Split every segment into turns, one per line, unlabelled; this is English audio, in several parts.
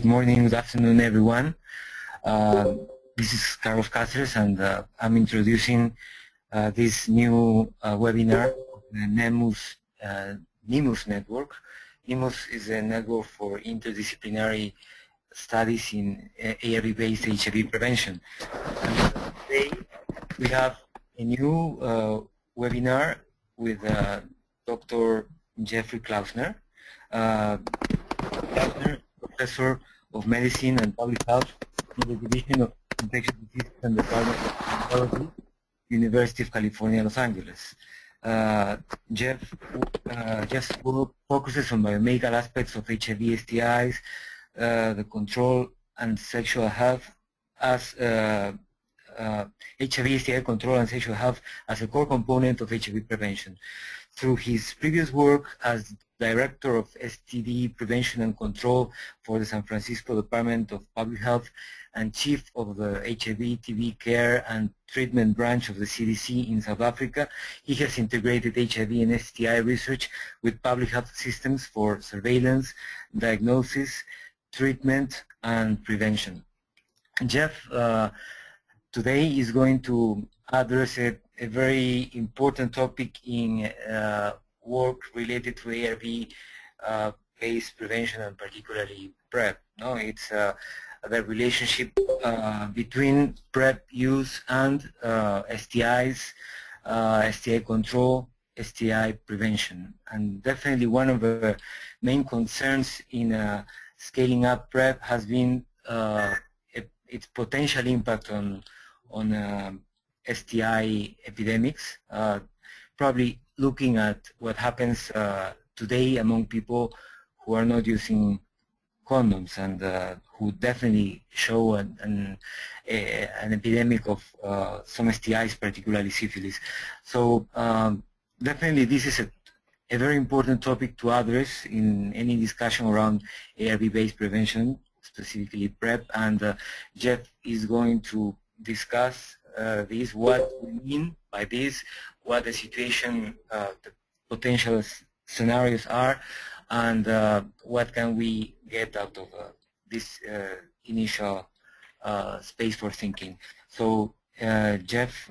Good morning, good afternoon, everyone. This is Carlos Cáceres, and I'm introducing this new webinar, the NEMUS network. NEMUS is a network for interdisciplinary studies in ARV-based HIV prevention. And today we have a new webinar with Dr. Jeffrey Klausner. Klausner, Professor of Medicine and Public Health in the Division of Infectious Diseases and Department of Epidemiology, University of California, Los Angeles. Jeff's work focuses on biomedical aspects of HIV, STIs, the control and sexual health as HIV, STI control and sexual health as a core component of HIV prevention. Through his previous work as Director of STD Prevention and Control for the San Francisco Department of Public Health and Chief of the HIV/TB Care and Treatment Branch of the CDC in South Africa, he has integrated HIV and STI research with public health systems for surveillance, diagnosis, treatment, and prevention. Jeff today is going to address a very important topic in work related to ARV-based prevention, and particularly PrEP. No, it's the relationship between PrEP use and STIs, STI control, STI prevention. And definitely one of the main concerns in scaling up PrEP has been its potential impact on STI epidemics, probably looking at what happens today among people who are not using condoms and who definitely show an epidemic of some STIs, particularly syphilis. So definitely this is a very important topic to address in any discussion around ARV-based prevention, specifically PrEP, and Jeff is going to discuss this, what we mean by this, what the situation, the potential scenarios are, and what can we get out of this initial space for thinking. So Jeff,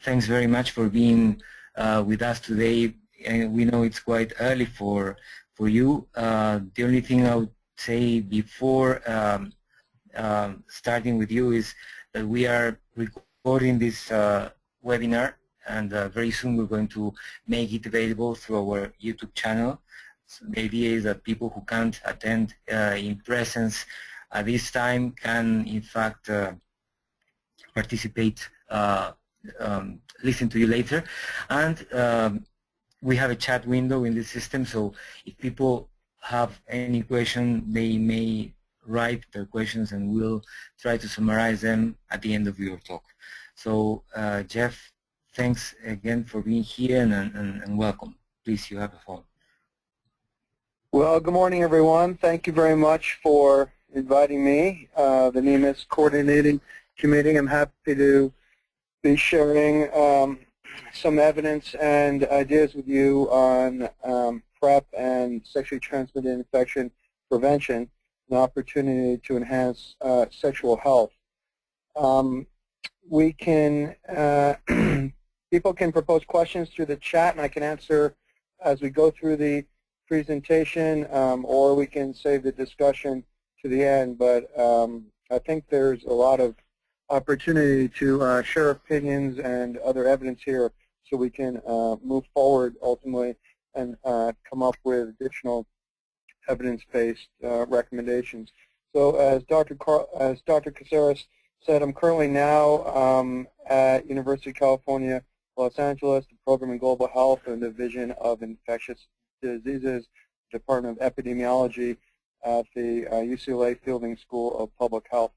thanks very much for being with us today. And we know it's quite early for you. The only thing I would say before starting with you is that we are recording this webinar, and very soon we're going to make it available through our YouTube channel. So the idea is that people who can't attend in presence at this time can in fact participate, listen to you later. And we have a chat window in the system, so if people have any question, they may write their questions and we'll try to summarize them at the end of your talk. So Jeff, thanks again for being here, and welcome. Please, you have the phone.
Well, good morning, everyone. Thank you very much for inviting me, the NEMUS Coordinating Committee. I'm happy to be sharing some evidence and ideas with you on PrEP and sexually transmitted infection prevention, an opportunity to enhance sexual health. We can, people can propose questions through the chat, and I can answer as we go through the presentation, or we can save the discussion to the end. But I think there's a lot of opportunity to share opinions and other evidence here, so we can move forward ultimately and come up with additional evidence-based recommendations. So as Dr. Cáceres said, I'm currently now at University of California, Los Angeles, the Program in Global Health and Division of Infectious Diseases, Department of Epidemiology at the UCLA Fielding School of Public Health.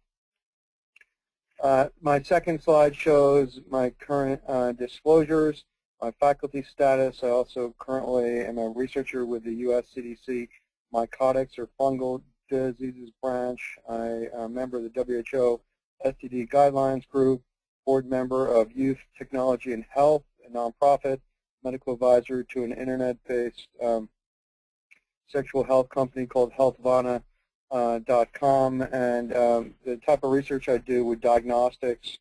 My second slide shows my current disclosures, my faculty status. I also currently am a researcher with the U.S. CDC Mycotics or Fungal Diseases Branch. I am a member of the WHO STD Guidelines Group, board member of Youth Technology and Health, a nonprofit, medical advisor to an internet-based sexual health company called Healthvana, .com, and the type of research I do with diagnostics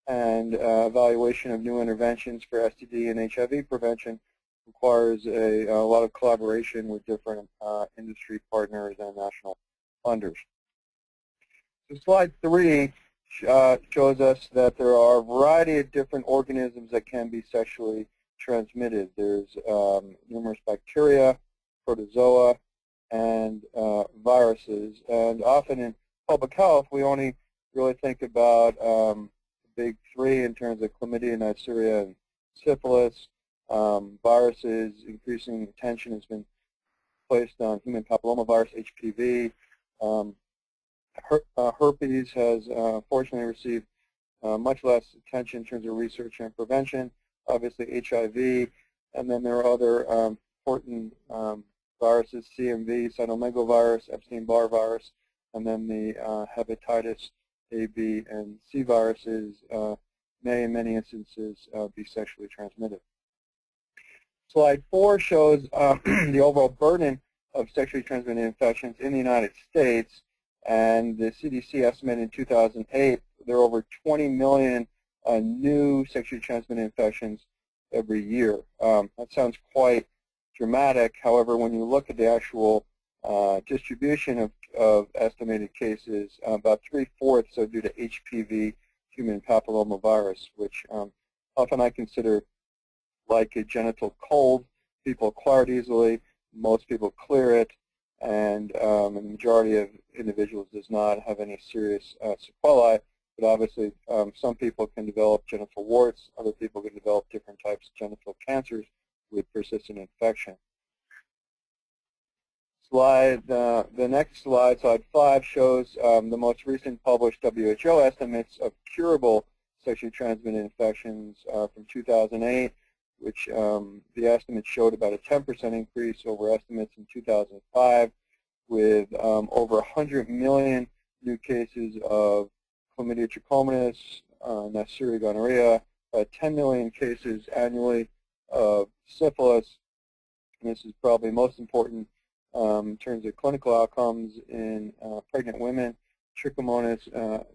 and evaluation of new interventions for STD and HIV prevention requires a lot of collaboration with different industry partners and national funders. So slide 3 shows us that there are a variety of different organisms that can be sexually transmitted. There's numerous bacteria, protozoa, and viruses. And often in public health, we only really think about the big 3 in terms of chlamydia, Neisseria, and syphilis. Viruses, increasing attention has been placed on human papillomavirus, HPV. Herpes has fortunately received much less attention in terms of research and prevention. Obviously HIV, and then there are other important viruses, CMV, cytomegalovirus, Epstein-Barr virus, and then the hepatitis A, B, and C viruses may in many instances be sexually transmitted. Slide 4 shows the overall burden of sexually transmitted infections in the United States, and the CDC estimated in 2008 there are over 20 million new sexually transmitted infections every year. That sounds quite dramatic. However, when you look at the actual distribution of estimated cases, about 3/4 are due to HPV, human papillomavirus, which often I consider like a genital cold. People acquire it easily, most people clear it, and the majority of individuals does not have any serious sequelae. But obviously, some people can develop genital warts, other people can develop different types of genital cancers with persistent infection. The next slide, slide 5, shows the most recent published WHO estimates of curable sexually transmitted infections from 2008, which the estimates showed about a 10% increase over estimates in 2005, with over 100 million new cases of chlamydia trachomatis, Neisseria gonorrhea, 10 million cases annually of syphilis, and this is probably most important in terms of clinical outcomes in pregnant women, Trichomonas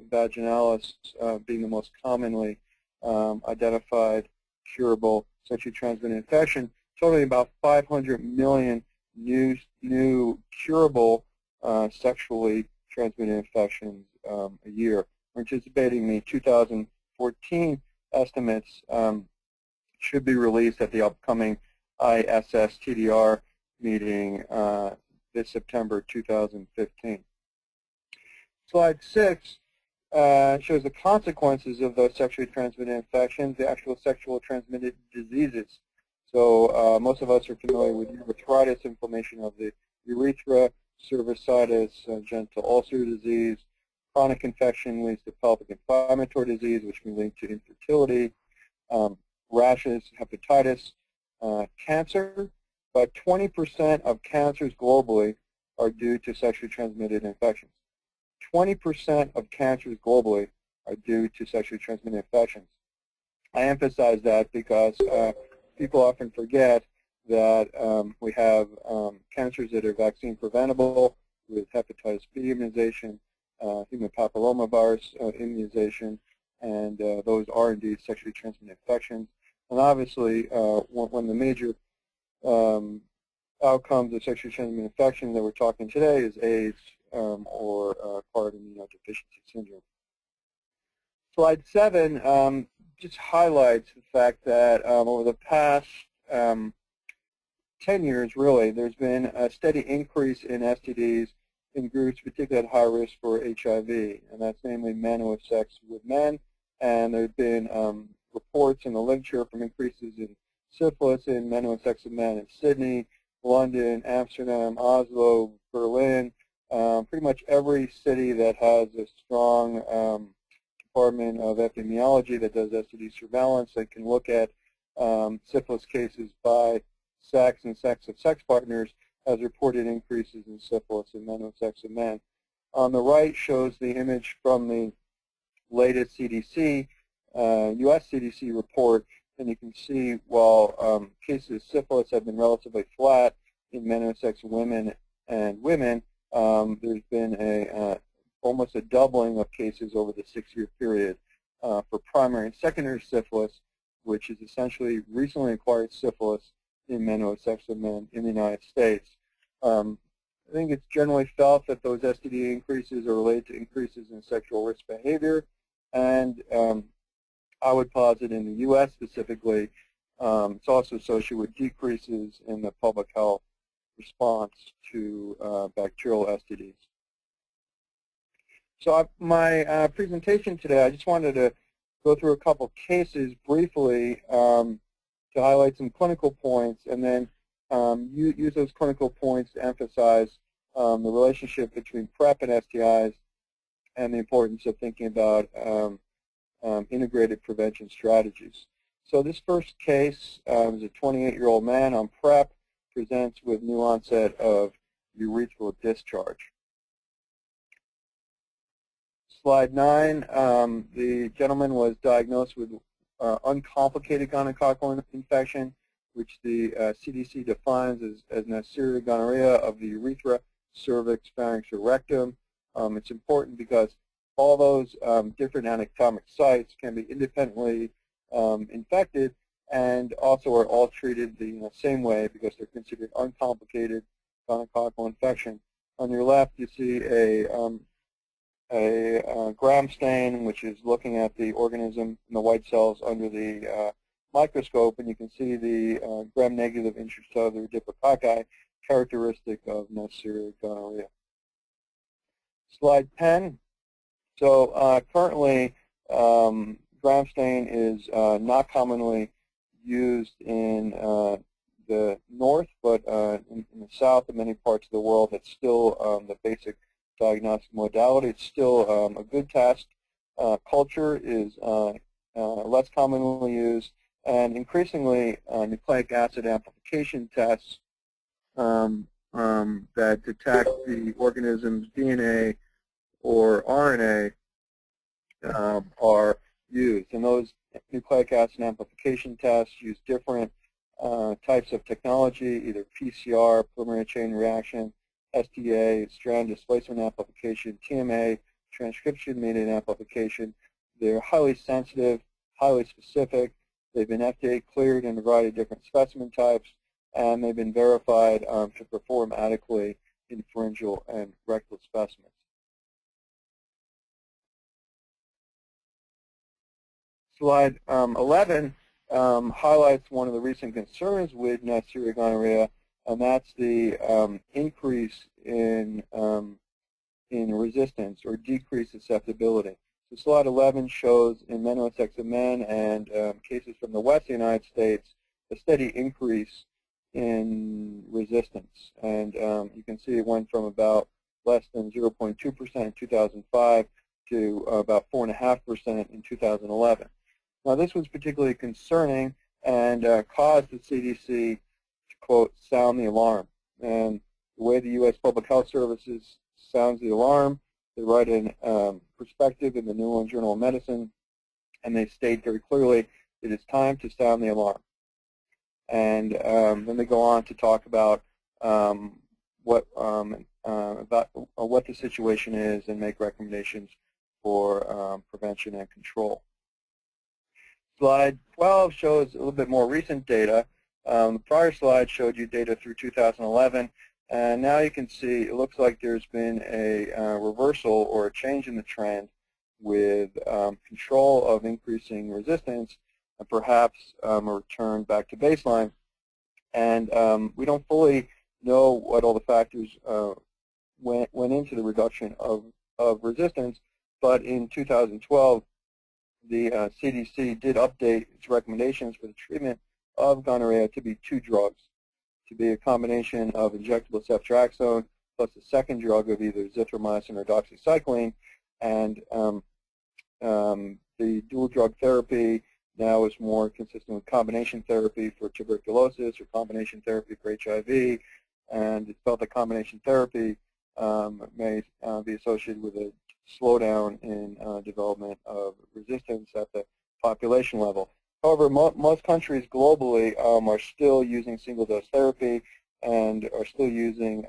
vaginalis being the most commonly identified curable sexually transmitted infection, totaling about 500 million new curable sexually transmitted infections a year. We're anticipating the 2014 estimates should be released at the upcoming ISS-TDR meeting this September 2015. Slide 6 shows the consequences of those sexually transmitted infections, the actual sexual transmitted diseases. So most of us are familiar with urethritis, inflammation of the urethra, cervicitis, genital ulcer disease. Chronic infection leads to pelvic inflammatory disease, which can lead to infertility, rashes, hepatitis, cancer. About 20% of cancers globally are due to sexually transmitted infections. 20% of cancers globally are due to sexually transmitted infections. I emphasize that because people often forget that we have cancers that are vaccine preventable with hepatitis B immunization, human papillomavirus immunization, and those are indeed sexually transmitted infections. And obviously, one of the major outcomes of sexually transmitted infection that we're talking today is AIDS or acquired immunodeficiency syndrome. Slide 7 just highlights the fact that over the past 10 years, really, there's been a steady increase in STDs in groups particularly at high risk for HIV, and that's namely men who have sex with men. And there have been reports in the literature from increases in syphilis in men who have sex with men in Sydney, London, Amsterdam, Oslo, Berlin, pretty much every city that has a strong department of epidemiology that does STD surveillance that can look at syphilis cases by sex and sex of sex partners has reported increases in syphilis in men who have sex with men. On the right shows the image from the latest CDC, U.S. CDC report, and you can see while cases of syphilis have been relatively flat in men who have sex with women and women, there's been almost a doubling of cases over the 6-year period for primary and secondary syphilis, which is essentially recently acquired syphilis in men who have sex with men in the United States. I think it's generally felt that those STD increases are related to increases in sexual risk behavior, and I would posit in the U.S. specifically, it's also associated with decreases in the public health response to bacterial STDs. So my presentation today, I just wanted to go through a couple cases briefly to highlight some clinical points, and then use those clinical points to emphasize the relationship between PrEP and STIs and the importance of thinking about integrated prevention strategies. So this first case is a 28-year-old man on PrEP, presents with new onset of urethral discharge. Slide 9, the gentleman was diagnosed with uncomplicated gonococcal infection, which the CDC defines as Neisseria gonorrhea of the urethra, cervix, pharynx, or rectum. It's important because all those different anatomic sites can be independently infected and also are all treated the same way because they're considered uncomplicated gonococcal infection. On your left, you see a gram stain, which is looking at the organism and the white cells under the microscope, and you can see the gram-negative intracellular diplococcus characteristic of Neisseria gonorrhea. Slide 10. So currently, gram stain is not commonly used in the north, but in the south and many parts of the world, it's still the basic diagnostic modality. It's still a good test. Culture is less commonly used, and increasingly nucleic acid amplification tests that detect the organism's DNA or RNA are used. And those nucleic acid amplification tests use different types of technology, either PCR, polymerase chain reaction, STA, strand displacement amplification, TMA, transcription-mediated amplification. They're highly sensitive, highly specific. They've been FDA cleared in a variety of different specimen types, and they've been verified to perform adequately in pharyngeal and rectal specimens. Slide 11 highlights one of the recent concerns with Neisseria gonorrhea, and that's the increase in resistance or decreased susceptibility. So slide 11 shows in men who have sex with men and cases from the West United States a steady increase in resistance. And you can see it went from about less than 0.2% in 2005 to about 4.5% in 2011. Now this was particularly concerning and caused the CDC to, quote, sound the alarm. And the way the U.S. Public Health Services sounds the alarm, they write in perspective in the New England Journal of Medicine, and they state very clearly it is time to sound the alarm. And then they go on to talk about what the situation is and make recommendations for prevention and control. Slide 12 shows a little bit more recent data. The prior slide showed you data through 2011, and now you can see it looks like there's been a reversal or a change in the trend with control of increasing resistance and perhaps a return back to baseline. And we don't fully know what all the factors went into the reduction of resistance, but in 2012, the CDC did update its recommendations for the treatment of gonorrhea to be 2 drugs, to be a combination of injectable ceftriaxone plus a second drug of either zithromycin or doxycycline. And the dual drug therapy now is more consistent with combination therapy for tuberculosis or combination therapy for HIV. And it's felt that combination therapy may be associated with a slowdown in development of resistance at the population level. However, most countries globally are still using single-dose therapy and are still using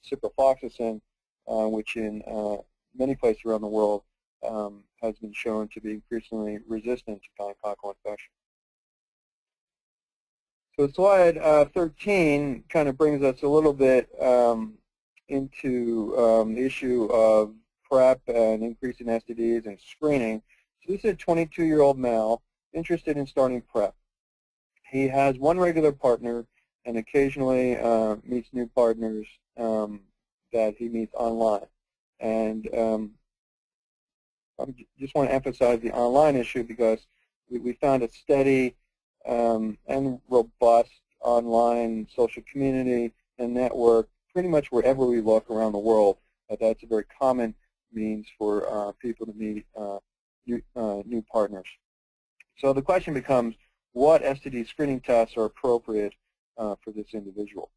ciprofloxacin which in many places around the world has been shown to be increasingly resistant to gonococcal infection. So slide 13 kind of brings us a little bit into the issue of PrEP and increasing STDs and screening. So this is a 22-year-old male interested in starting PrEP. He has one regular partner and occasionally meets new partners that he meets online. And I just want to emphasize the online issue because we found a steady and robust online social community and network pretty much wherever we look around the world. That's a very common means for people to meet new partners. So the question becomes, what STD screening tests are appropriate for this individual?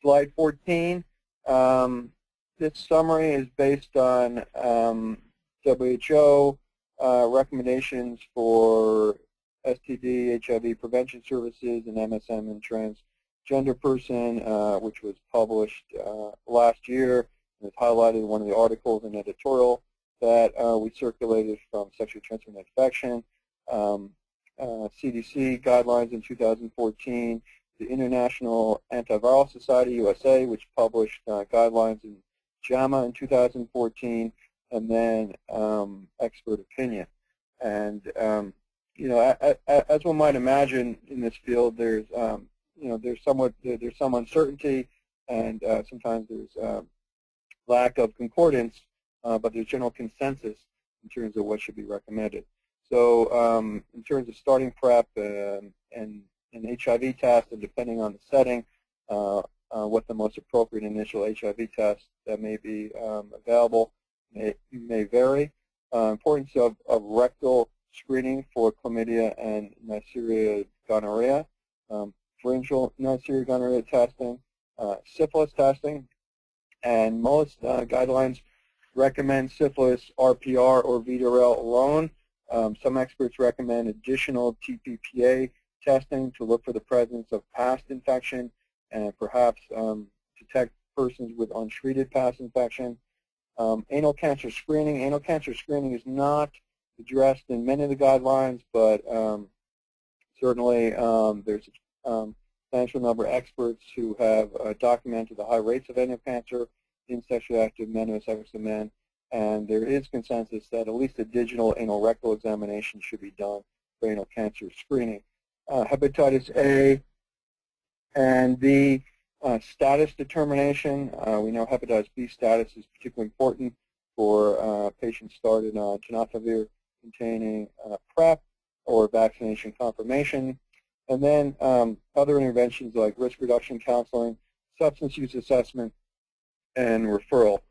Slide 14. This summary is based on WHO recommendations for STD, HIV prevention services, and MSM in transgender person, which was published last year. It's highlighted in one of the articles in editorial that we circulated from sexually transmitted infection. CDC guidelines in 2014, the International Antiviral Society, USA, which published guidelines in JAMA in 2014, and then expert opinion. And you know, as one might imagine in this field, there's you know, there's some uncertainty, and sometimes there's lack of concordance, but there's general consensus in terms of what should be recommended. So in terms of starting PrEP and an HIV test, and depending on the setting, what the most appropriate initial HIV test that may be available may vary. Importance of rectal screening for chlamydia and Neisseria gonorrhea, pharyngeal Neisseria gonorrhea testing, syphilis testing, and most guidelines recommend syphilis RPR or VDRL alone. Some experts recommend additional TPPA testing to look for the presence of past infection and perhaps detect persons with untreated past infection. Anal cancer screening. Anal cancer screening is not addressed in many of the guidelines, but certainly there's a substantial number of experts who have documented the high rates of anal cancer in sexually active men who have sex with men, and there is consensus that at least a digital anal rectal examination should be done for anal cancer screening. Hepatitis A and B status determination. We know hepatitis B status is particularly important for patients started on tenofovir containing PrEP or vaccination confirmation. And then other interventions like risk reduction counseling, substance use assessment, and referral.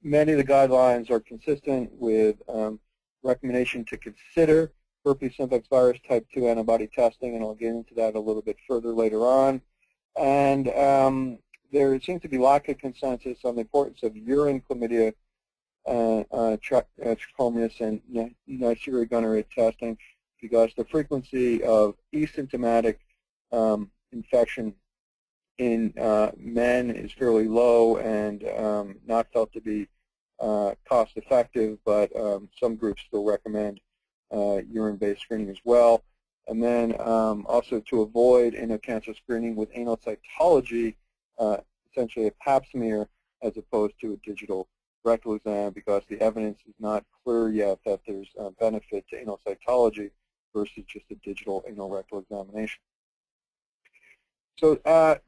Many of the guidelines are consistent with recommendation to consider herpes simplex virus type 2 antibody testing, and I'll get into that a little bit further later on. And there seems to be lack of consensus on the importance of urine chlamydia, trichomonas, and Neisseria gonorrhea testing, because the frequency of asymptomatic infection in men is fairly low and not felt to be cost effective, but some groups still recommend urine-based screening as well. And then also to avoid anal cancer screening with anal cytology, essentially a pap smear as opposed to a digital rectal exam, because the evidence is not clear yet that there's benefit to anal cytology versus just a digital anal rectal examination. So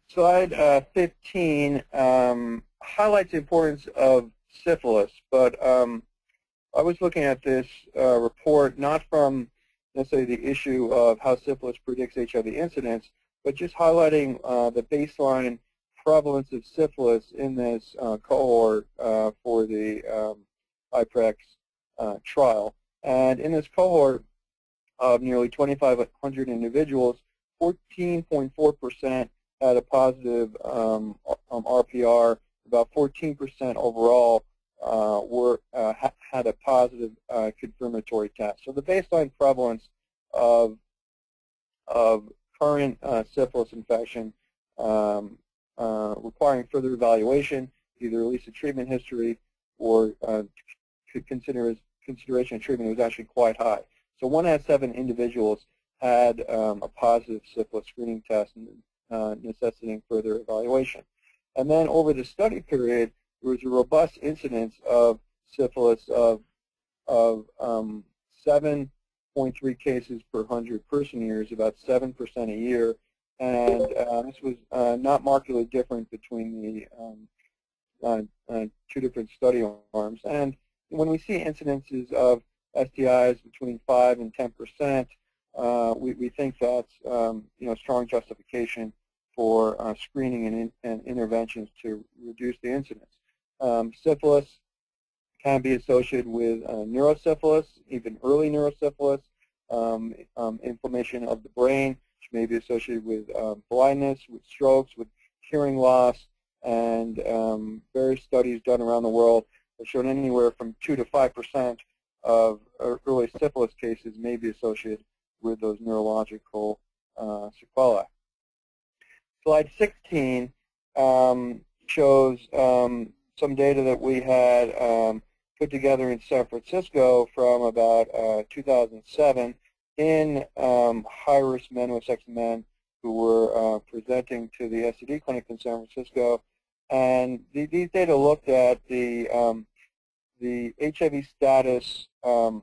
slide 15 highlights the importance of syphilis, but I was looking at this report not from necessarily the issue of how syphilis predicts HIV incidence, but just highlighting the baseline prevalence of syphilis in this cohort for the IPREX trial. And in this cohort of nearly 2,500 individuals, 14.4% had a positive RPR. About 14% overall had a positive confirmatory test. So the baseline prevalence of current syphilis infection requiring further evaluation, either at least a treatment history or consideration of treatment was actually quite high. So 1 out of 7 individuals had a positive syphilis screening test necessitating further evaluation. And then over the study period, there was a robust incidence of syphilis of 7.3 cases per 100 person years, about 7% a year. And this was not markedly different between the 2 different study arms. And when we see incidences of STIs between 5 and 10%, we think that's strong justification for screening and interventions to reduce the incidence. Syphilis can be associated with neurosyphilis, even early neurosyphilis, inflammation of the brain, which may be associated with blindness, with strokes, with hearing loss, and various studies done around the world have shown anywhere from 2 to 5% of early syphilis cases may be associated with those neurological sequelae. Slide 16 shows some data that we had put together in San Francisco from about 2007 in high-risk men with sex men who were presenting to the STD clinic in San Francisco. And these data looked at the HIV status, or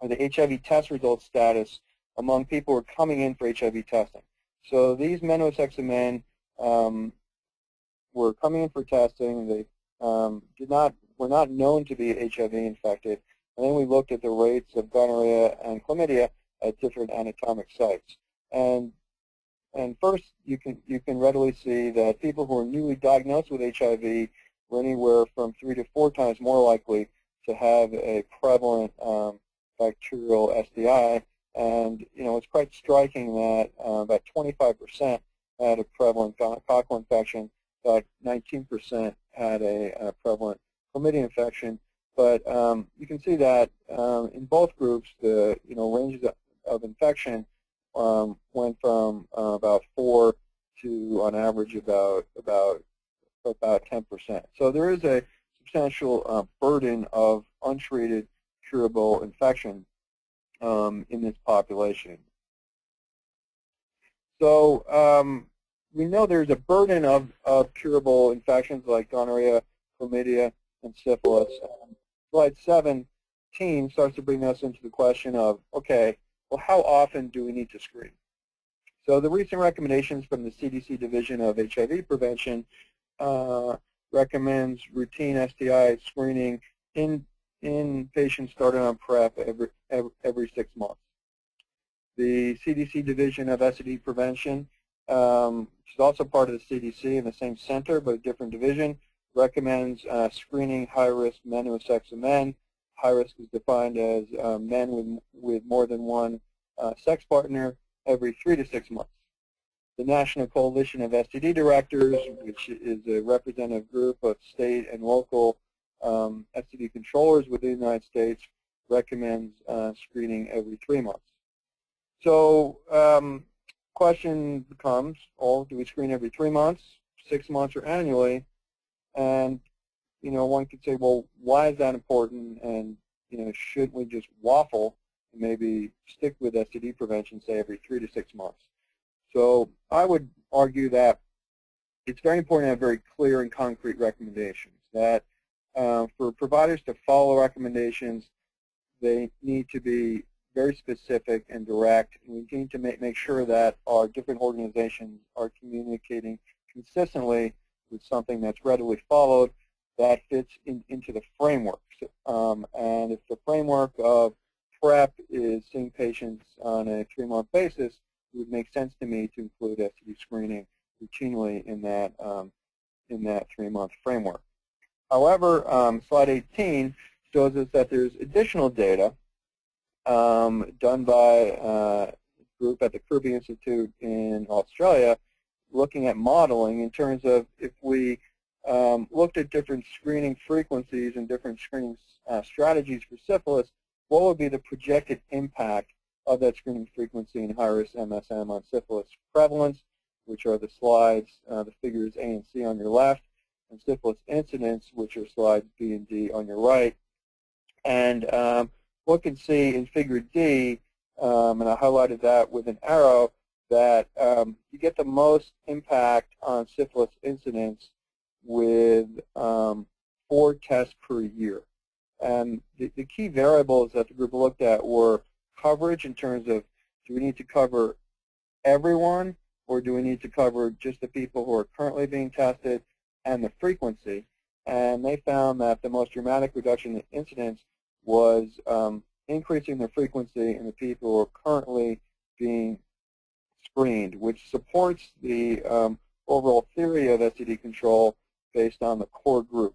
the HIV test result status among people who were coming in for HIV testing. So these men with sex men were coming in for testing. They were not known to be HIV infected. And then we looked at the rates of gonorrhea and chlamydia at different anatomic sites. And first, you can readily see that people who were newly diagnosed with HIV were anywhere from 3 to 4 times more likely to have a prevalent bacterial STI. And it's quite striking that about 25% had a prevalent gonococcal infection, about 19% had a prevalent chlamydia infection. But you can see that in both groups, the ranges of infection went from about 4 to, on average, about 10%. So there is a substantial burden of untreated curable infection in this population. So we know there's a burden of curable infections like gonorrhea, chlamydia, and syphilis. Slide 17 starts to bring us into the question of, okay, well, how often do we need to screen? So the recent recommendations from the CDC Division of HIV Prevention recommends routine STI screening in patients started on PrEP every 6 months. The CDC Division of STD Prevention, which is also part of the CDC in the same center but a different division, recommends screening high-risk men with sex of men. High risk is defined as men with more than one sex partner every 3 to 6 months. The National Coalition of STD Directors, which is a representative group of state and local STD controllers within the United States, recommends screening every 3 months. So question becomes, do we screen every 3 months, 6 months, or annually? And one could say, well, why is that important? And shouldn't we just waffle and maybe stick with STD prevention, say every 3 to 6 months? So I would argue that it's very important to have very clear and concrete recommendations. That for providers to follow recommendations, they need to be very specific and direct. And we need to make sure that our different organizations are communicating consistently with something that's readily followed that fits into the framework. And if the framework of PrEP is seeing patients on a 3-month basis, it would make sense to me to include STD screening routinely in that 3-month framework. However, slide 18 shows us that there's additional data done by a group at the Kirby Institute in Australia looking at modeling in terms of if we looked at different screening frequencies and different screening strategies for syphilis, what would be the projected impact of that screening frequency in high-risk MSM on syphilis prevalence, which are the slides, the figures A and C on your left, and syphilis incidence, which are slides B and D on your right. And one can see in figure D, and I highlighted that with an arrow, that you get the most impact on syphilis incidence with 4 tests per year. And the key variables that the group looked at were coverage in terms of, do we need to cover everyone, or do we need to cover just the people who are currently being tested, and the frequency. And they found that the most dramatic reduction in incidence was increasing the frequency in the people who are currently being screened, which supports the overall theory of STD control based on the core group.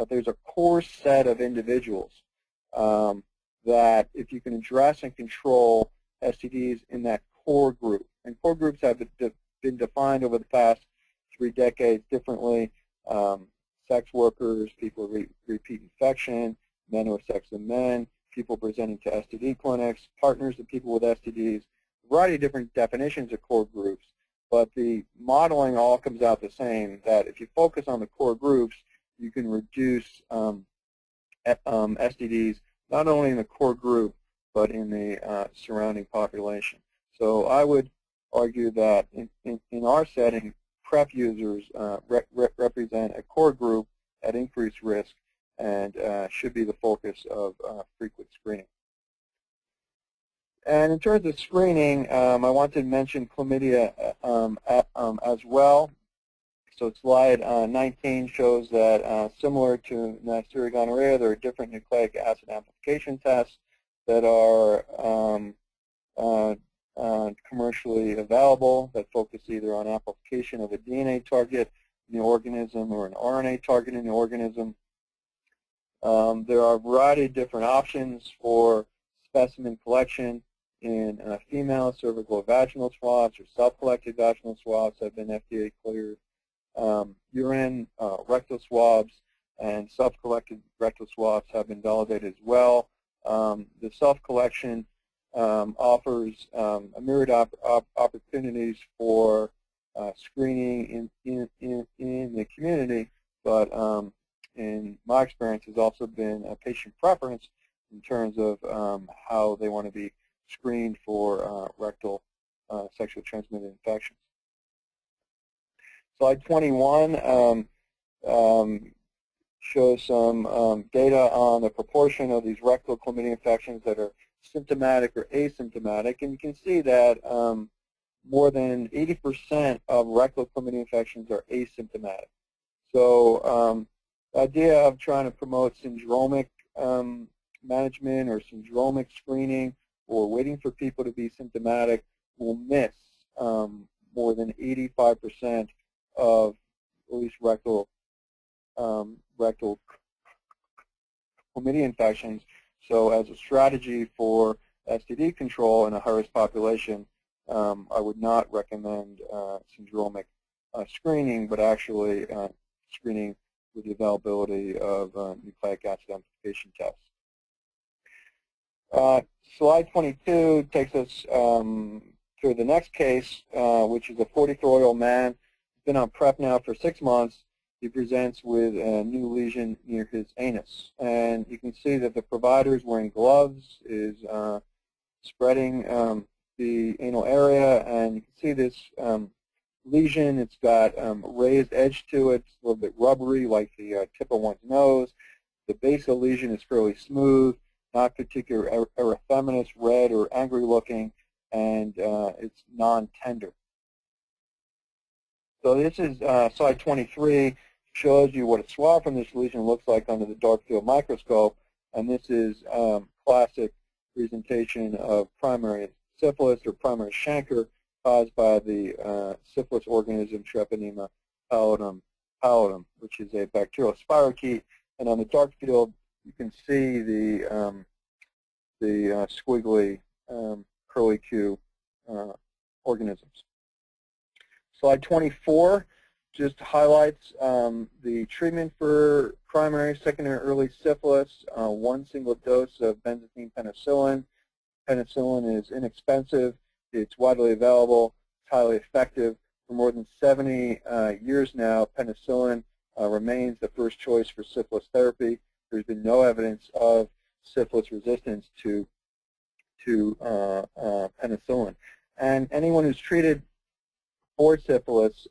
There's a core set of individuals that if you can address and control STDs in that core group, and core groups have been defined over the past 3 decades differently, sex workers, people with repeat infection, men who have sex with men, people presenting to STD clinics, partners of people with STDs, a variety of different definitions of core groups, but the modeling all comes out the same, that if you focus on the core groups, you can reduce STDs not only in the core group, but in the surrounding population. So I would argue that in our setting, PrEP users represent a core group at increased risk and should be the focus of frequent screening. And in terms of screening, I wanted to mention chlamydia as well. So slide 19 shows that similar to Neisseria gonorrhea, there are different nucleic acid amplification tests that are commercially available that focus either on amplification of a DNA target in the organism or an RNA target in the organism. There are a variety of different options for specimen collection in female cervical vaginal swabs or self-collected vaginal swabs have been FDA cleared. Urine, rectal swabs, and self-collected rectal swabs have been validated as well. The self-collection offers a myriad opportunities for screening in the community, but in my experience has also been a patient preference in terms of how they want to be screened for rectal sexually transmitted infections. Slide 21 shows some data on the proportion of these rectal chlamydia infections that are symptomatic or asymptomatic, and you can see that more than 80% of rectal chlamydia infections are asymptomatic. So the idea of trying to promote syndromic management or syndromic screening or waiting for people to be symptomatic will miss more than 85% of at least rectal chlamydia infections. So as a strategy for STD control in a high-risk population, I would not recommend syndromic screening, but actually screening with the availability of nucleic acid amplification tests. Slide 22 takes us to the next case, which is a 44-year-old man. He's been on PrEP now for 6 months. He presents with a new lesion near his anus. And you can see that the provider is wearing gloves, is spreading the anal area, and you can see this lesion. It's got a raised edge to it. It's a little bit rubbery, like the tip of one's nose. The base of the lesion is fairly smooth, not particularly erythematous, red, or angry looking, and it's non-tender. So this is slide 23, shows you what a swab from this lesion looks like under the dark field microscope, and this is classic presentation of primary syphilis or primary chancre caused by the syphilis organism Treponema pallidum, which is a bacterial spirochete. And on the dark field, you can see the squiggly curly Q organisms. Slide 24 just highlights the treatment for primary, secondary, early syphilis. 1 single dose of benzathine penicillin. Penicillin is inexpensive. It's widely available. It's highly effective. For more than 70 years now, penicillin remains the first choice for syphilis therapy. There's been no evidence of syphilis resistance to penicillin. And anyone who's treated for syphilis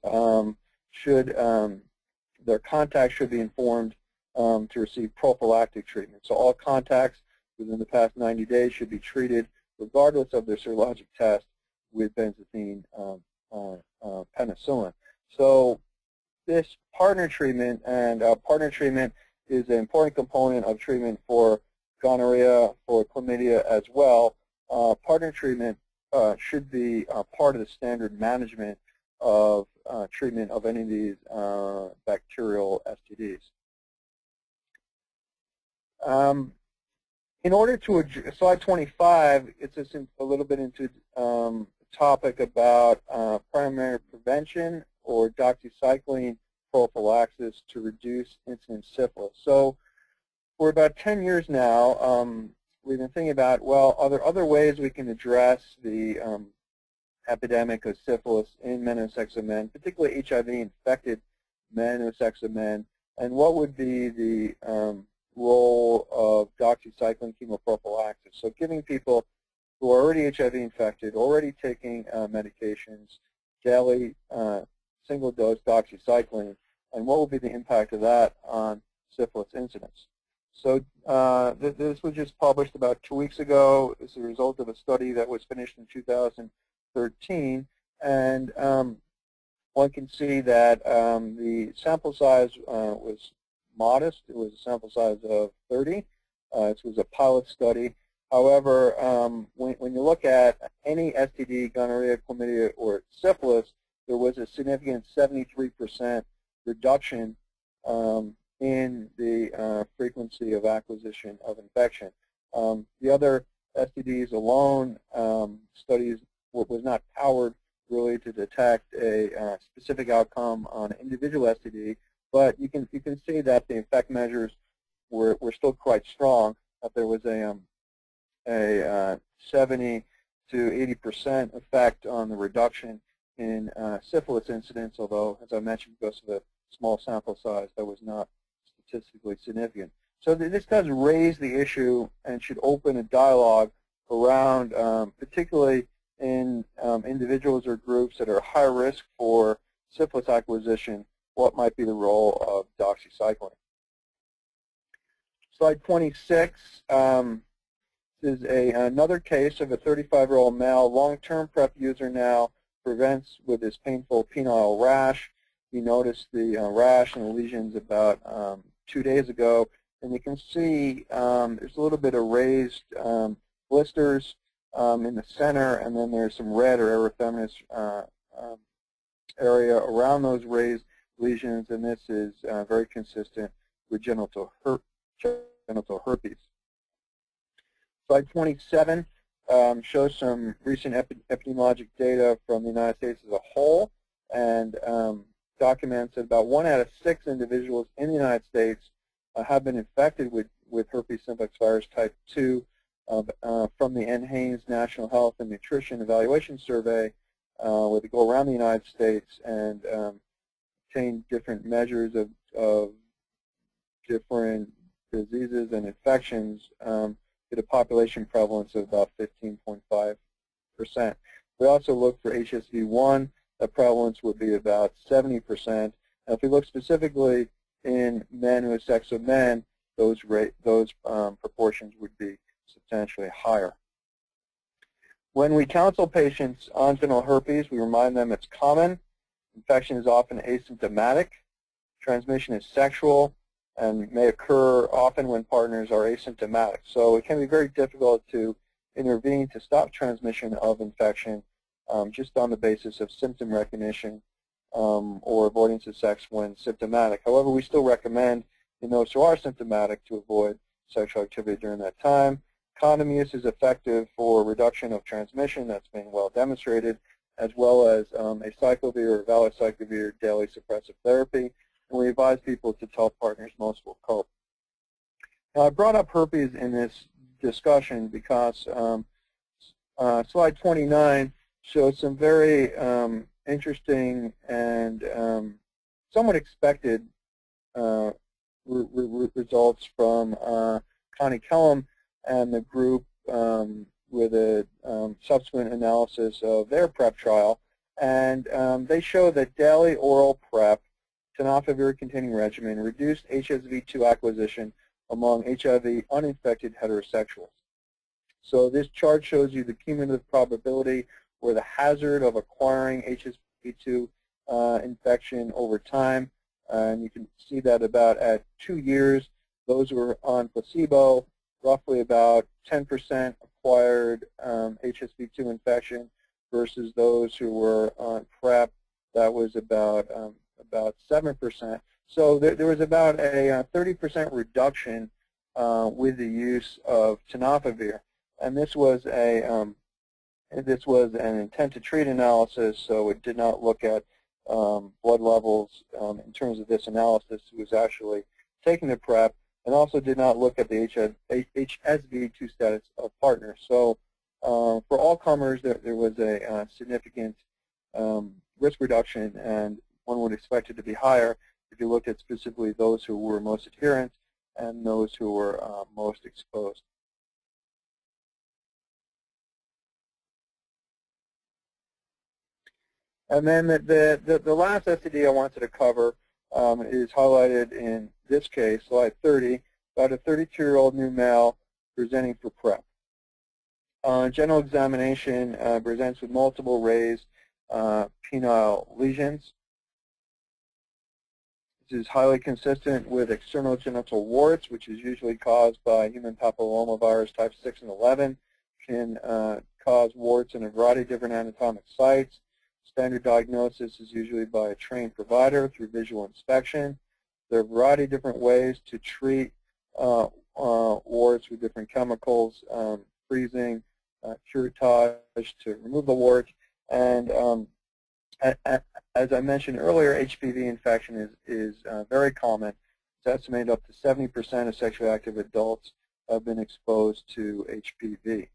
their contacts should be informed to receive prophylactic treatment. So all contacts within the past 90 days should be treated regardless of their serologic test with benzathine penicillin. So this partner treatment, and partner treatment is an important component of treatment for gonorrhea, for chlamydia as well. Partner treatment should be part of the standard management of treatment of any of these bacterial STDs. In order to address, slide 25, it's a little bit into topic about primary prevention or doxycycline prophylaxis to reduce incidence syphilis. So for about 10 years now, we've been thinking about, well, are there other ways we can address the epidemic of syphilis in men heterosexual men, particularly HIV-infected men heterosexual men, and what would be the role of doxycycline chemoprophylaxis? So giving people who are already HIV-infected, already taking medications, daily single-dose doxycycline, and what will be the impact of that on syphilis incidence? So this was just published about 2 weeks ago. It's a result of a study that was finished in 2013, and one can see that the sample size was modest. It was a sample size of 30. It was a pilot study. However, when you look at any STD, gonorrhea, chlamydia, or syphilis, there was a significant 73% reduction in the frequency of acquisition of infection. The other STDs alone, studies was not powered really to detect a specific outcome on an individual STD, but you can see that the effect measures were still quite strong. That there was a 70 to 80% effect on the reduction in syphilis incidence, although, as I mentioned, because of the small sample size, that was not statistically significant. So this does raise the issue and should open a dialogue around, particularly in individuals or groups that are high risk for syphilis acquisition, what might be the role of doxycycline. Slide 26 is another case of a 35-year-old male, long-term PrEP user now, prevents with this painful penile rash. He noticed the rash and the lesions about 2 days ago, and you can see there's a little bit of raised blisters in the center, and then there's some red or erythematous area around those raised lesions, and this is very consistent with genital herpes. Slide 27 shows some recent epidemiologic data from the United States as a whole, and documents that about 1 out of 6 individuals in the United States have been infected with herpes simplex virus type 2 from the NHANES National Health and Nutrition Evaluation Survey, where they go around the United States and obtain different measures of different diseases and infections with a population prevalence of about 15.5%. We also look for HSV1. The prevalence would be about 70%. And if we look specifically in men who are sex with men, those proportions would be substantially higher. When we counsel patients on genital herpes, we remind them it's common. Infection is often asymptomatic. Transmission is sexual and may occur often when partners are asymptomatic. So it can be very difficult to intervene to stop transmission of infection just on the basis of symptom recognition or avoidance of sex when symptomatic. However, we still recommend in those who are symptomatic to avoid sexual activity during that time. Condom use is effective for reduction of transmission. That's been well demonstrated, as well as acyclovir or valacyclovir daily suppressive therapy. And we advise people to tell partners most will cope. Now, I brought up herpes in this discussion because slide 29 shows some very interesting and somewhat expected results from Connie Kellum and the group with a subsequent analysis of their PrEP trial. And they show that daily oral PrEP, tenofovir-containing regimen, reduced HSV2 acquisition among HIV-uninfected heterosexuals. So this chart shows you the cumulative probability or the hazard of acquiring HSV2 infection over time. And you can see that about at 2 years, those who were on placebo, roughly about 10% acquired HSV2 infection versus those who were on PrEP, that was about 7%. So there was about a 30% reduction with the use of tenofovir, and this was an intent to treat analysis, so it did not look at blood levels in terms of this analysis. It was actually taking the PrEP, and also did not look at the HSV2 status of partners. So for all comers, there was a significant risk reduction, and one would expect it to be higher if you looked at specifically those who were most adherent and those who were most exposed. And then the last STD I wanted to cover is highlighted in this case, slide 30, about a 32-year-old new male presenting for PrEP. General examination presents with multiple raised penile lesions. This is highly consistent with external genital warts, which is usually caused by human papillomavirus type 6 and 11, can cause warts in a variety of different anatomic sites. Standard diagnosis is usually by a trained provider through visual inspection. There are a variety of different ways to treat warts with different chemicals, freezing, curettage to remove the wart. And as I mentioned earlier, HPV infection is very common. It's estimated up to 70% of sexually active adults have been exposed to HPV.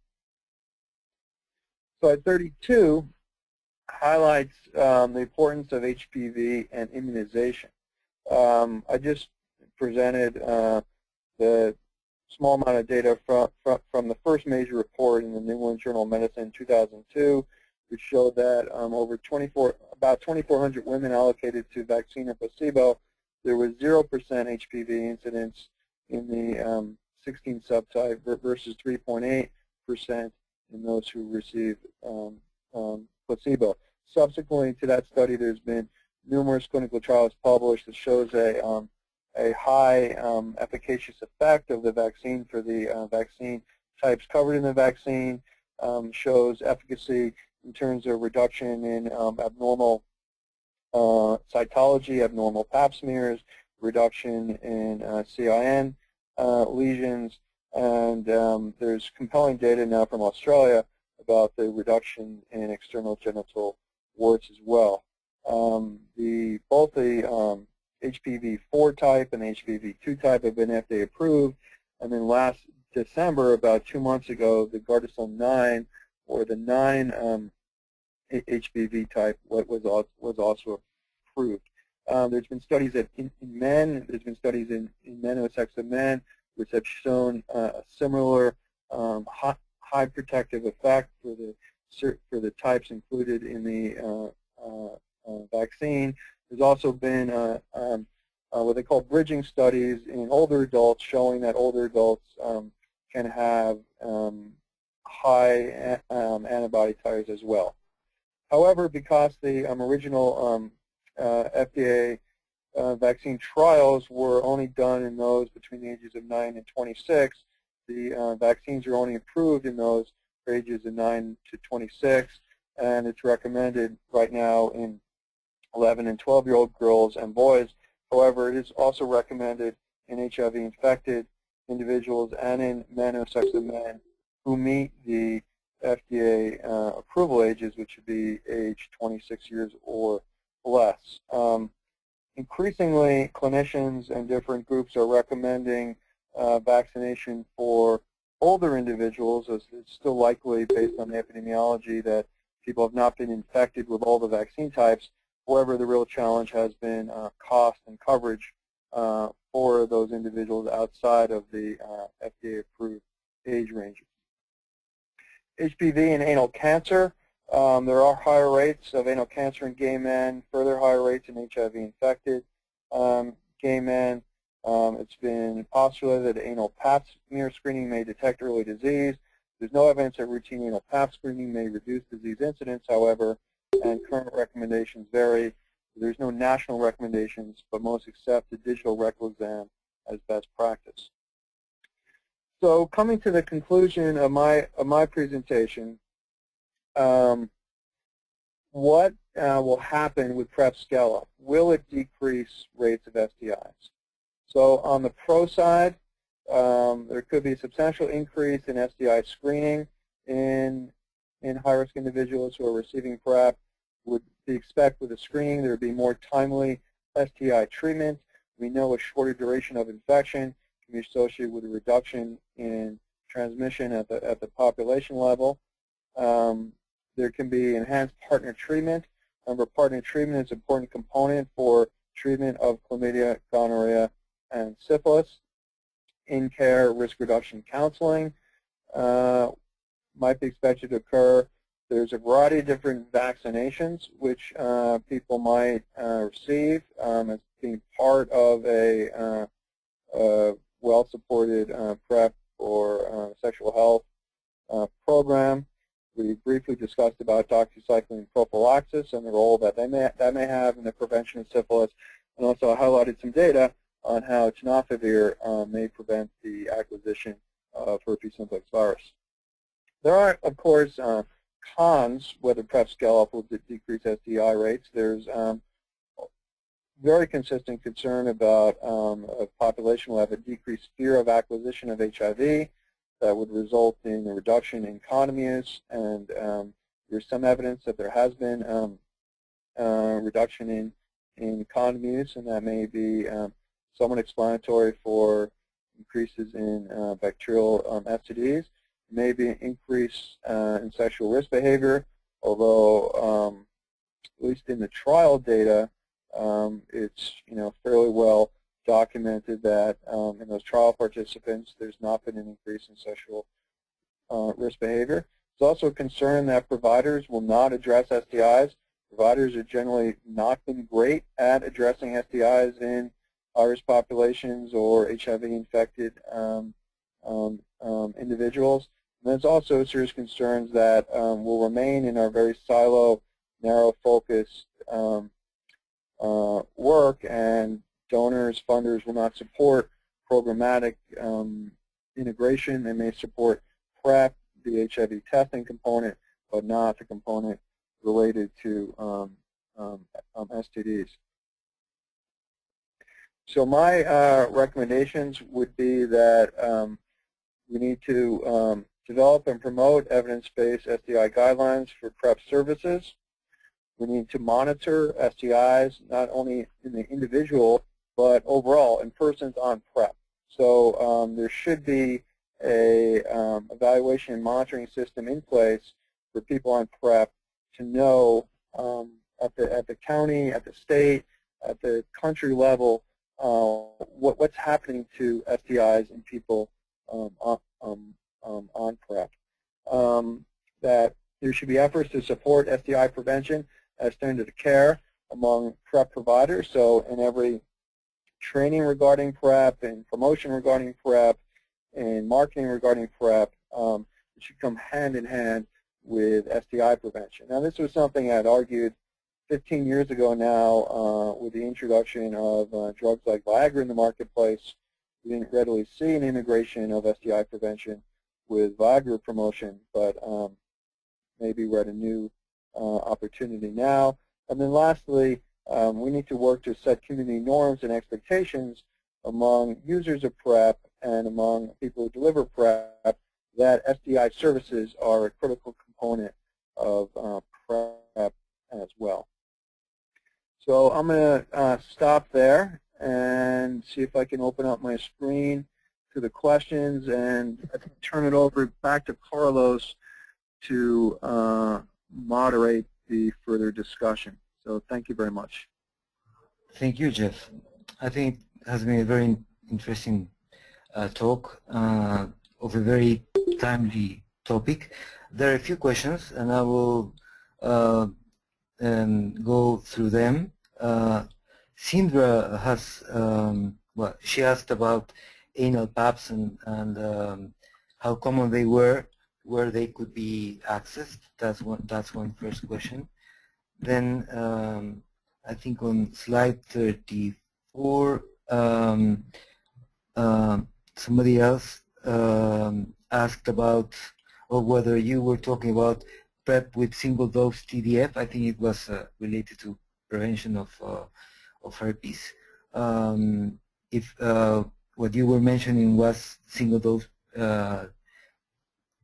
Slide 32 highlights the importance of HPV and immunization. I just presented the small amount of data from the first major report in the New England Journal of Medicine in 2002, which showed that about 2,400 women allocated to vaccine or placebo, there was 0% HPV incidence in the 16 subtype versus 3.8% in those who received placebo. Subsequently to that study, there's been numerous clinical trials published that shows a high efficacious effect of the vaccine for the vaccine types covered in the vaccine, shows efficacy in terms of reduction in abnormal cytology, abnormal pap smears, reduction in CIN lesions, and there's compelling data now from Australia about the reduction in external genital warts as well. Both the HPV-4 type and HPV-2 type have been FDA approved, and then last December, about 2 months ago, the Gardasil 9 or the 9 HPV type was also approved. There's been studies in men. There's been studies in men who have sex with men, which have shown a similar high protective effect for the types included in the vaccine. There's also been what they call bridging studies in older adults, showing that older adults can have high antibody titers as well. However, because the original FDA vaccine trials were only done in those between the ages of 9 and 26, the vaccines are only approved in those for ages of 9 to 26, and it's recommended right now in 11 and 12-year-old girls and boys. However, it is also recommended in HIV-infected individuals and in men who have sex with men who meet the FDA approval ages, which would be age 26 years or less. Increasingly, clinicians and different groups are recommending vaccination for older individuals, as it's still likely, based on the epidemiology, that People have not been infected with all the vaccine types. However, the real challenge has been cost and coverage for those individuals outside of the FDA-approved age ranges. HPV and anal cancer. There are higher rates of anal cancer in gay men, further higher rates in HIV-infected gay men. It's been postulated that anal pap smear screening may detect early disease. There's no evidence that routine anal pap screening may reduce disease incidence, however, and current recommendations vary. There's no national recommendations, but most accept the digital rectal exam as best practice. So coming to the conclusion of my presentation, what will happen with PrEP scale-up? Will it decrease rates of STIs? So on the pro side, there could be a substantial increase in STI screening in high-risk individuals who are receiving PrEP. Would be expect with the screening there would be more timely STI treatment. We know a shorter duration of infection can be associated with a reduction in transmission at the population level. There can be enhanced partner treatment. Remember, partner treatment is an important component for treatment of chlamydia, gonorrhea, and syphilis. In-care risk reduction counseling might be expected to occur. There's a variety of different vaccinations which people might receive as being part of a well-supported PrEP or sexual health program. We briefly discussed about doxycycline prophylaxis and the role that may have in the prevention of syphilis, and also highlighted some data on how tenofovir may prevent the acquisition of herpes simplex virus. There are, of course, cons whether PrEP scale-up will decrease STI rates. There's very consistent concern about a population will have a decreased fear of acquisition of HIV that would result in a reduction in condom use, and there's some evidence that there has been reduction in condom use, and that may be somewhat explanatory for increases in bacterial STDs. Maybe an increase in sexual risk behavior, although at least in the trial data, it's fairly well documented that in those trial participants, there's not been an increase in sexual risk behavior. There's also a concern that providers will not address STIs. Providers have generally not been great at addressing STIs in high-risk populations or HIV-infected individuals. And there's also serious concerns that will remain in our very silo, narrow-focused work, and donors, funders will not support programmatic integration. They may support PrEP, the HIV testing component, but not the component related to STDs. So my recommendations would be that we need to develop and promote evidence-based STI guidelines for PrEP services. We need to monitor STIs not only in the individual, but overall in persons on PrEP. So there should be a evaluation and monitoring system in place for people on PrEP to know at the county, at the state, at the country level what's happening to STIs in people on PrEP. That there should be efforts to support STI prevention as standard of care among PrEP providers. So in every training regarding PrEP and promotion regarding PrEP and marketing regarding PrEP, it should come hand in hand with STI prevention. Now, this was something I had argued 15 years ago now with the introduction of drugs like Viagra in the marketplace. We didn't readily see an integration of STI prevention with Viagra promotion, but maybe we're at a new opportunity now. And then lastly, we need to work to set community norms and expectations among users of PrEP and among people who deliver PrEP that STI services are a critical component of PrEP as well. So I'm going to stop there and see if I can open up my screen to the questions, and turn it over back to Carlos to moderate the further discussion. So thank you very much.
Thank you, Jeff. I think it has been a very interesting talk of a very timely topic. There are a few questions, and I will go through them. Sindra has, well, she asked about anal paps and how common they were, where they could be accessed. That's one first question. Then I think on slide 34, somebody else asked about, or whether you were talking about PrEP with single-dose TDF. I think it was related to prevention of herpes. If what you were mentioning was single-dose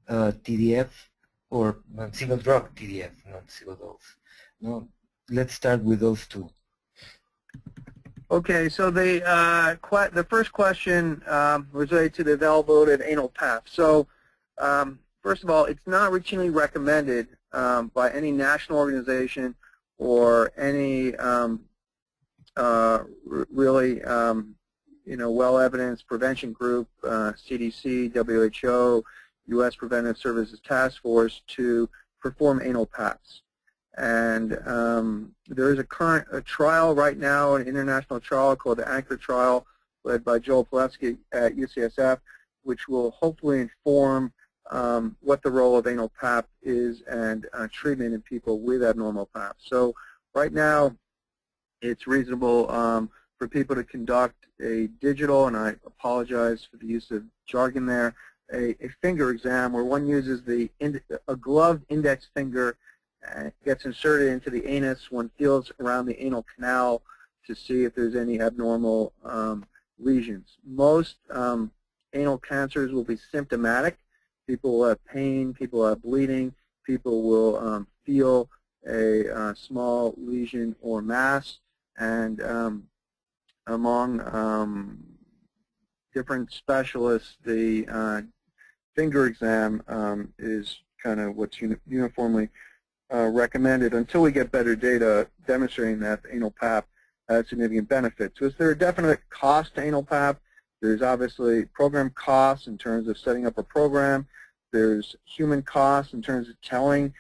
TDF or single-drug TDF, not single-dose. No, let's start with those two.
Okay, so the first question was related to the availability of anal PAP. So first of all, it's not routinely recommended by any national organization or any really well-evidenced prevention group, CDC, WHO, U.S. Preventive Services Task Force, to perform anal PAPs. And there is a trial right now, an international trial called the Anchor trial, led by Joel Palevsky at UCSF, which will hopefully inform what the role of anal PAP is and treatment in people with abnormal PAP. So right now, it's reasonable for people to conduct a digital, and I apologize for the use of jargon there, a finger exam where one uses a gloved index finger and gets inserted into the anus. One feels around the anal canal to see if there's any abnormal lesions. Most anal cancers will be symptomatic. People will have pain, people will have bleeding, people will feel a small lesion or mass, and among different specialists, the finger exam is kind of what's uniformly recommended until we get better data demonstrating that the anal PAP has significant benefits. So is there a definite cost to anal PAP? There's obviously program costs in terms of setting up a program. There's human costs in terms of telling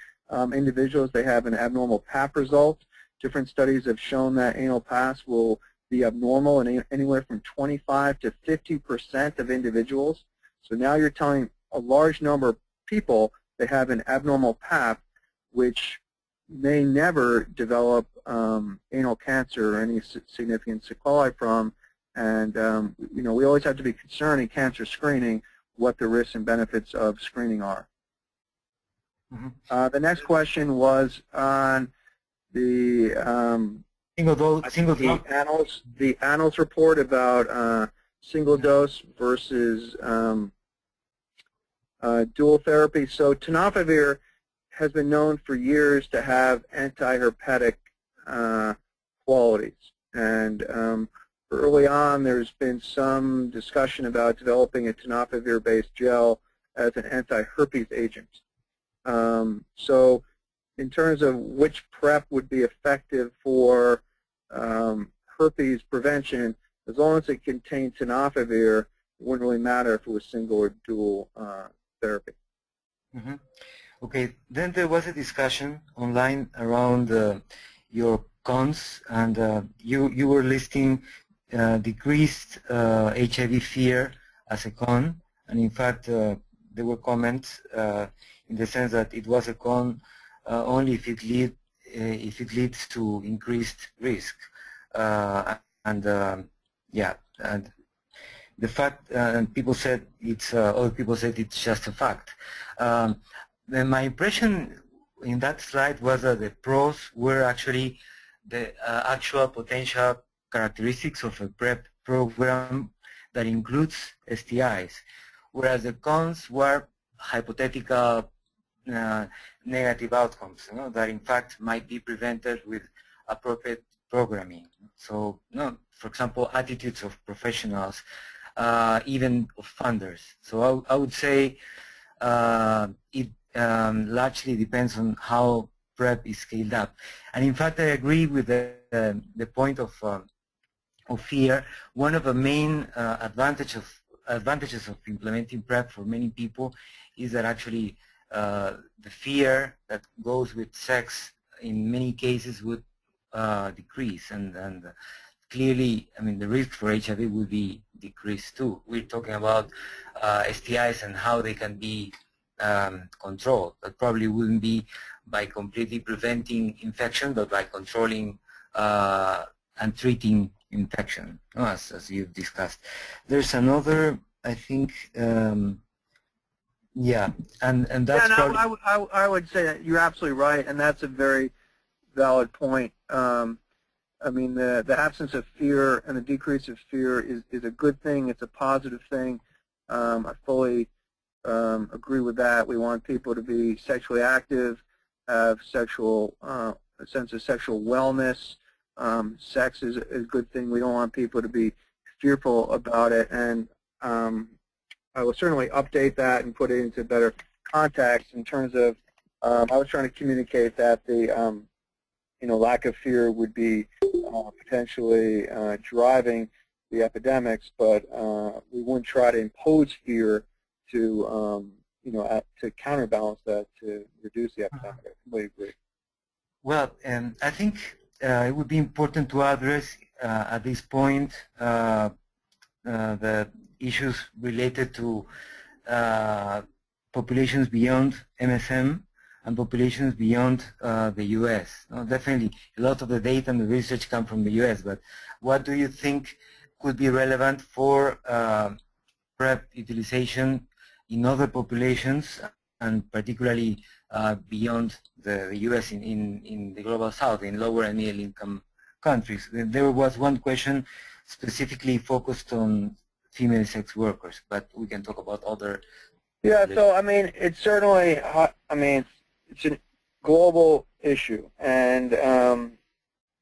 individuals they have an abnormal PAP result. Different studies have shown that anal PAPs will be abnormal in anywhere from 25 to 50% of individuals. So now you're telling a large number of people they have an abnormal PAP, which may never develop anal cancer or any significant sequelae from. And we always have to be concerned in cancer screening what the risks and benefits of screening are.
Mm-hmm.
The next question was on the annals report about single dose versus dual therapy. So tenofovir has been known for years to have anti-herpetic qualities. And early on, there's been some discussion about developing a tenofovir-based gel as an anti-herpes agent. So in terms of which PrEP would be effective for herpes prevention, as long as it contained tenofovir, it wouldn't really matter if it was single or dual therapy.
Mm-hmm. Okay, then there was a discussion online around your cons, and you were listing decreased HIV fear as a con, and in fact there were comments in the sense that it was a con only if it leads to increased risk, yeah, and the fact, and people said it's other people said it's just a fact. My impression in that slide was that the pros were actually the actual potential characteristics of a PrEP program that includes STIs, whereas the cons were hypothetical negative outcomes, that in fact might be prevented with appropriate programming. So, for example, attitudes of professionals, even of funders. So I would say it largely depends on how PrEP is scaled up. And in fact, I agree with the point of fear. One of the main advantages of implementing PrEP for many people is that actually the fear that goes with sex in many cases would decrease, and clearly, I mean, the risk for HIV would be decreased too. We're talking about STIs and how they can be controlled. That probably wouldn't be by completely preventing infection, but by controlling and treating infection, as you've discussed. There's another, I think, yeah, and that's probably...
I would say that you're absolutely right, and that's a very valid point. I mean, the absence of fear and the decrease of fear is a good thing. It's a positive thing. I fully agree with that. We want people to be sexually active, have a sense of sexual wellness. Sex is a good thing. We don't want people to be fearful about it, and I will certainly update that and put it into better context in terms of I was trying to communicate that the lack of fear would be potentially driving the epidemics, but we wouldn't try to impose fear to to counterbalance that, to reduce the epidemic. I completely agree.
Well, I think it would be important to address at this point the issues related to populations beyond MSM and populations beyond the U.S. Definitely, a lot of the data and the research come from the U.S., but what do you think could be relevant for PrEP utilization in other populations, and particularly beyond the U.S. in the Global South, in lower and middle income countries? There was one question specifically focused on female sex workers, but we can talk about other.
Yeah, so I mean, it's certainly, it's a global issue, and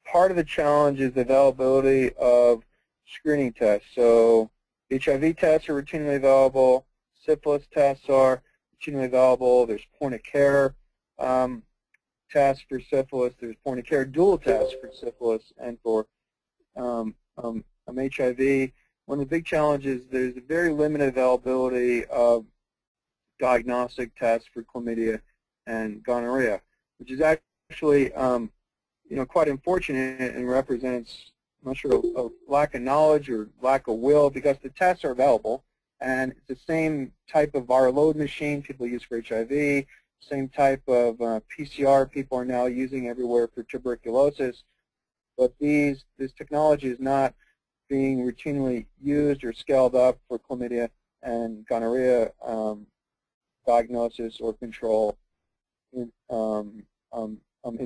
part of the challenge is the availability of screening tests. So HIV tests are routinely available, syphilis tests are routinely available, there's point-of-care tests for syphilis, there's point-of-care dual tests for syphilis and for HIV. One of the big challenges, there's a very limited availability of diagnostic tests for chlamydia and gonorrhea, which is actually quite unfortunate and represents, I'm not sure, a lack of knowledge or lack of will, because the tests are available, and it's the same type of viral load machine people use for HIV, same type of PCR people are now using everywhere for tuberculosis, but this technology is not being routinely used or scaled up for chlamydia and gonorrhea diagnosis or control in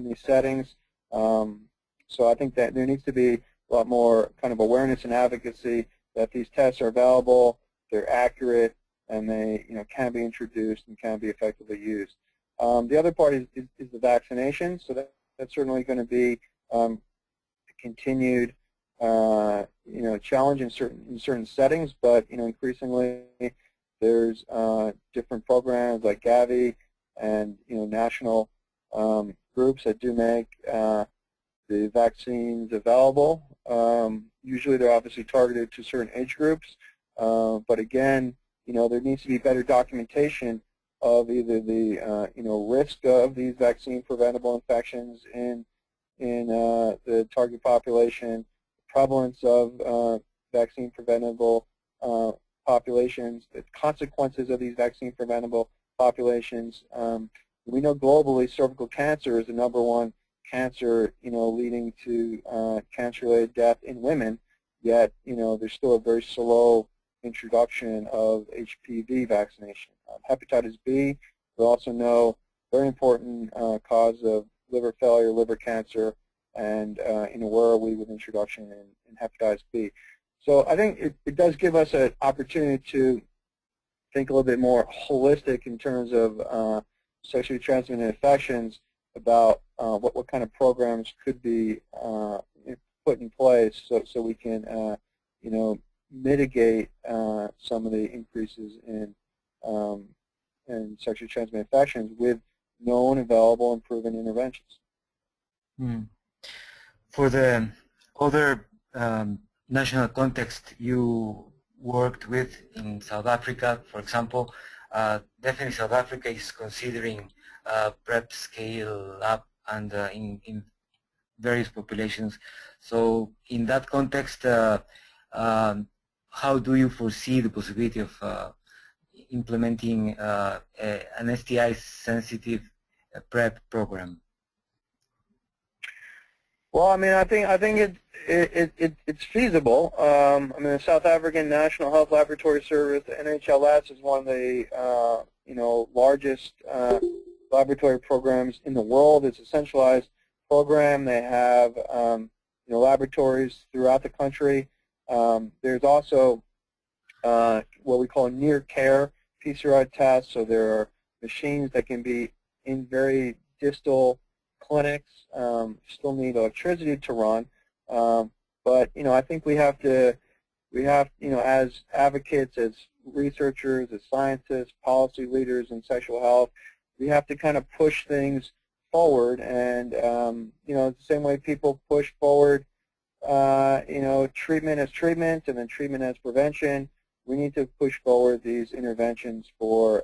these settings. So I think that there needs to be a lot more kind of awareness and advocacy that these tests are available, they're accurate, and they can be introduced and can be effectively used. The other part is the vaccination. So that's certainly going to be a continued challenge in certain settings, but increasingly there's different programs like Gavi and national groups that do make the vaccines available. Usually they're obviously targeted to certain age groups, but again, there needs to be better documentation of either the risk of these vaccine preventable infections in the target population, prevalence of vaccine preventable populations, the consequences of these vaccine preventable populations. We know globally cervical cancer is the #1 cancer, leading to cancer-related death in women, yet, there's still a very slow introduction of HPV vaccination. Hepatitis B, we also know, very important cause of liver failure, liver cancer, and where are we with introduction in hepatitis B? So I think it does give us an opportunity to think a little bit more holistic in terms of sexually transmitted infections, about what kind of programs could be put in place so we can mitigate some of the increases in sexually transmitted infections with known, available, and proven interventions.
For the other national context you worked with in South Africa, for example, definitely South Africa is considering PrEP scale up and in various populations. So in that context, how do you foresee the possibility of implementing an STI-sensitive PrEP program?
Well, I mean, I think it's feasible. I mean, the South African National Health Laboratory Service, NHLS, is one of the largest laboratory programs in the world. It's a centralized program. They have laboratories throughout the country. There's also what we call near-care PCR tests. So there are machines that can be in very distal clinics, still need electricity to run, but I think we have as advocates, as researchers, as scientists, policy leaders in sexual health, we have to kind of push things forward, and the same way people push forward treatment as treatment and then treatment as prevention, we need to push forward these interventions for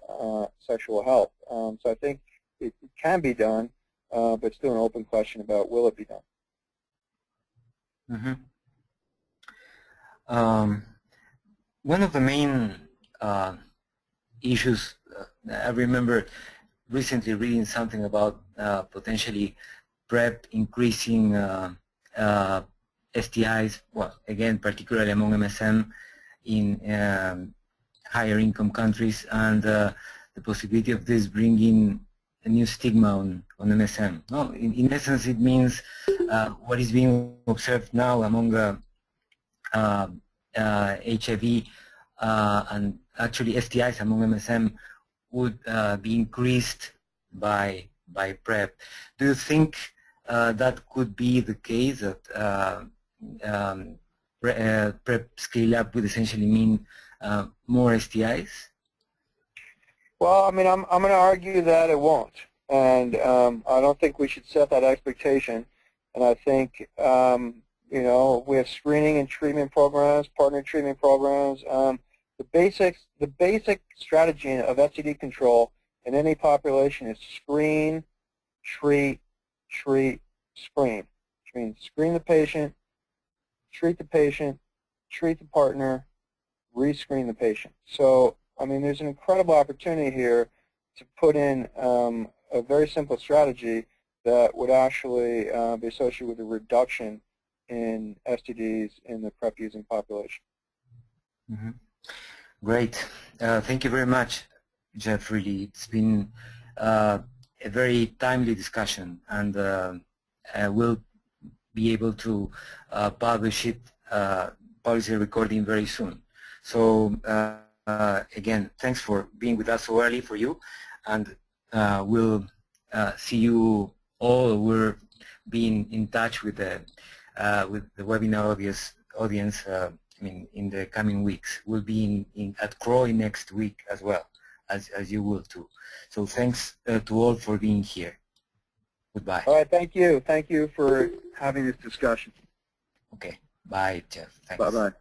sexual health. So I think it can be done. But still an open question about will it be done.
One of the main issues, I remember recently reading something about potentially PrEP increasing STIs, well, again, particularly among MSM in higher income countries, and the possibility of this bringing a new stigma on MSM. No, in essence, it means what is being observed now among HIV and actually STIs among MSM would be increased by PrEP. Do you think that could be the case, that PrEP scale up would essentially mean more STIs?
Well, I mean, I'm going to argue that it won't, and I don't think we should set that expectation. And I think we have screening and treatment programs, partner treatment programs. The basic strategy of STD control in any population is screen, treat, screen. Which means screen the patient, treat the patient, treat the partner, rescreen the patient. So I mean, there's an incredible opportunity here to put in a very simple strategy that would actually be associated with a reduction in STDs in the PrEP using population.
Great. Thank you very much, Jeff. Really, it's been a very timely discussion, and we'll be able to publish it, publish a recording very soon. So. Again, thanks for being with us so early for you, and we'll see you all. We're being in touch with the webinar audience. I mean, in the coming weeks, we'll be at CROI next week as well, as you will too. So thanks to all for being here. Goodbye.
All right, thank you. Thank you for having this discussion.
Okay, bye, Jeff. Thanks.
Bye-bye.